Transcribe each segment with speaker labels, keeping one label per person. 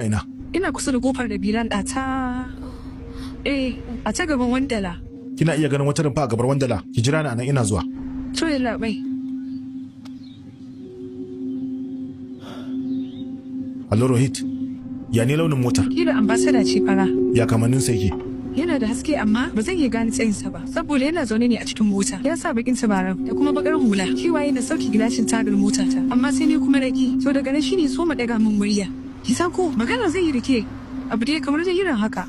Speaker 1: Ina.
Speaker 2: Ina kusa da kofar da Bilan ɗata. A ta gaban Wandala.
Speaker 1: Kina iya ganin wata rumfa a gabar Wandala. Ki jira ni anan ina zuwa.
Speaker 2: To yalla bai.
Speaker 1: Allo Rohit. Ya ne launin motar?
Speaker 2: Kila ambassador ce fara.
Speaker 1: Ya kamannin sa yake?
Speaker 2: Yana da haske amma ba zan iya gane tsayinsa ba saboda yana zaune ne a cikin mota. Ya sa bakin tabarau da kuma bakar hula. Kiwaye na sauki gilashin tagar motata amma sai ne kuma raki. To daga nan shine so mu daga min murya. Ki san ko magana zai yi rike. Abu dai kamar zai irin haka.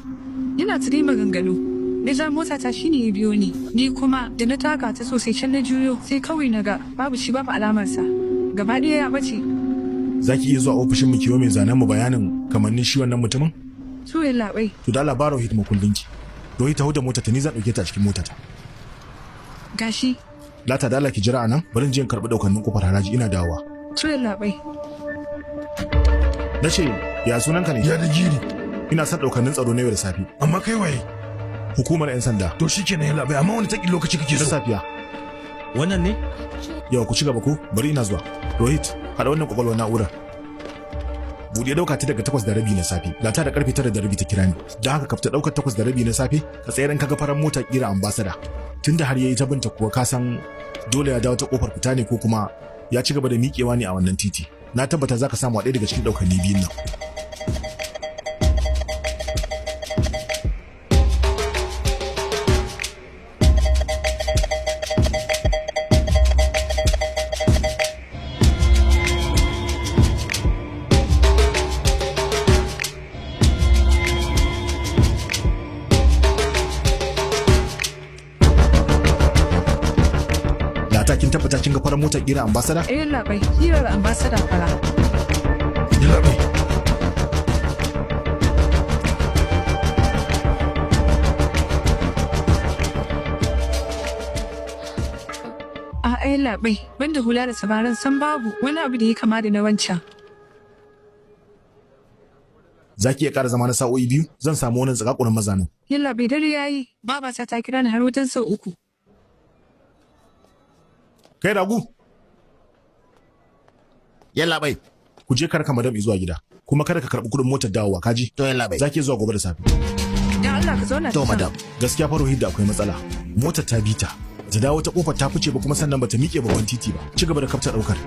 Speaker 2: Yana tsire maganganu. Nijar motata shine ya biyo ni kuma da na taka ta sosai can na juyo sai kawai na ga babu shi babu alamarsa. Gaba ɗaya ya bace.
Speaker 1: Za ki iya zuwa ofishin mu kiyo mai zanen mu bayanin kamannin shi wannan mutumin?
Speaker 2: To yalla bai.
Speaker 1: To da labarin Rohit makullinki. Rohit ta huda motata ni zan dauke ta a cikin motata.
Speaker 2: Gashi.
Speaker 1: Lata da Allah ki jira anan bari in je in karbi daukannin kofar haraji ina dawowa.
Speaker 2: To yalla bai.
Speaker 1: Nace ya sunanka ne?
Speaker 3: Ya da gini.
Speaker 1: Ina son daukannin tsaro na yau da safe.
Speaker 3: Amma kai waye?
Speaker 1: Hukumar 'yan sanda.
Speaker 3: To shikenan yalla bai amma wani taki lokaci kake
Speaker 1: Da
Speaker 3: so?
Speaker 1: safiya.
Speaker 4: Wannan ne?
Speaker 1: Yawa ku ci gaba ko bari ina zuwa. Rohit hada wannan kwakwalwar na'urar. Buɗe dauka ta daga 8:30 na safe. Lata da karfe 9:30 ta kira ni. Da haka kafta daukar 8:30 na safe ka tsayar in kaga farar mota kira ambassador. Tunda har yayi ta binta kuwa ka san dole ya dawo ta kofar fita ne ko kuma ya ci gaba da miƙewa ne a wannan titi. Na tabbata zaka samu ɗaya daga cikin daukanni biyun nan. Kin tabbata kin ga farar motar kira ambassador?
Speaker 2: Yalla bai. Hirar ambassador fara.
Speaker 3: Yalla bai.
Speaker 2: Yalla bai. Banda hula da sabaran san babu wani abu da ya kama da na wancan.
Speaker 1: Zaki iya ƙara zama na sa'o'i biyu? Zan samu wannan tsakakunan mazanin.
Speaker 2: Yalla bai dare yayi. Babata ta kira ni har wajen sau 3.
Speaker 1: Kai Ragu,
Speaker 4: Yalla bai.
Speaker 1: ku je karka madam zuwa gida. Kuma kada ka karɓi kuɗin motar dawowa kaji.
Speaker 4: To yalla bai.
Speaker 1: Zaki zuwa gobe da safe.
Speaker 2: Dan Allah ka zauna.
Speaker 4: To madam.
Speaker 1: Gaskiya fa Rohit da akwai matsala. Motar ta bita. Ta dawo ta kofar ta fice ba kuma sannan bata miƙe babban titi ba. Ci gaba da kafta daukar.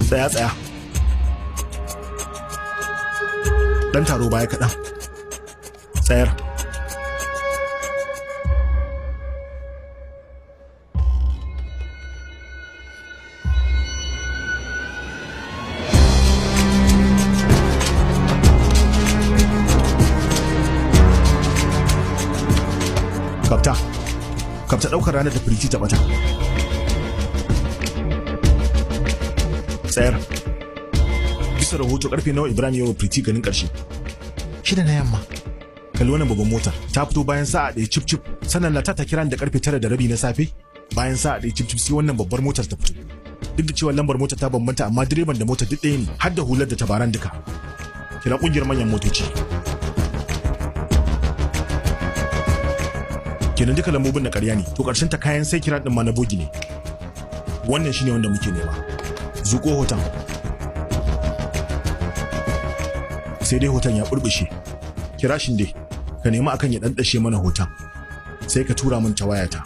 Speaker 1: Tsaya. Dan taro baya kaɗan. Tsayar. Kafta ɗaukar ranar da firiti ta ɓata. Tsayar. Bisa rahoto karfe nawa Ibrahim yawa firiti ganin ƙarshe. 6 na yamma. Kalli wannan babban motar ta fito bayan sa'a ɗaya cip cip sannan Lata ta kira ni da karfe 9:30 na safe bayan sa'a ɗaya cip cip sai wannan babbar motar ta fito. Duk da cewa lambar motar ta bambanta amma direban da motar duk ɗaya ne har da hular da tabaran duka. Kira ƙungiyar manyan motoci. Kenan duka lambobin na ƙarya ne to ƙarshen ta kayan sai kira ɗin ma na bogi ne. Wannan shine wanda muke nema. Zuƙo hoton. Sai dai hoton ya burbushe. Kira shin dai ka nemi akan ya ɗanɗashe mana hoton. Sai ka tura min ta wayata.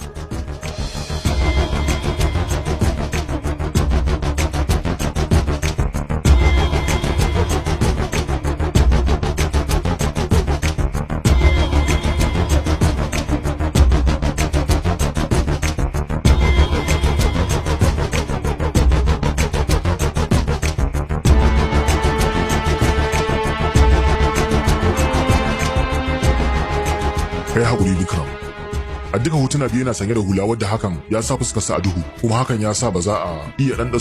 Speaker 5: Kai haƙuri Vikram. A duka hotuna biyu yana sanye da hula wadda hakan ya sa fuskarsa a duhu kuma hakan ya sa ba za a iya ɗanɗaso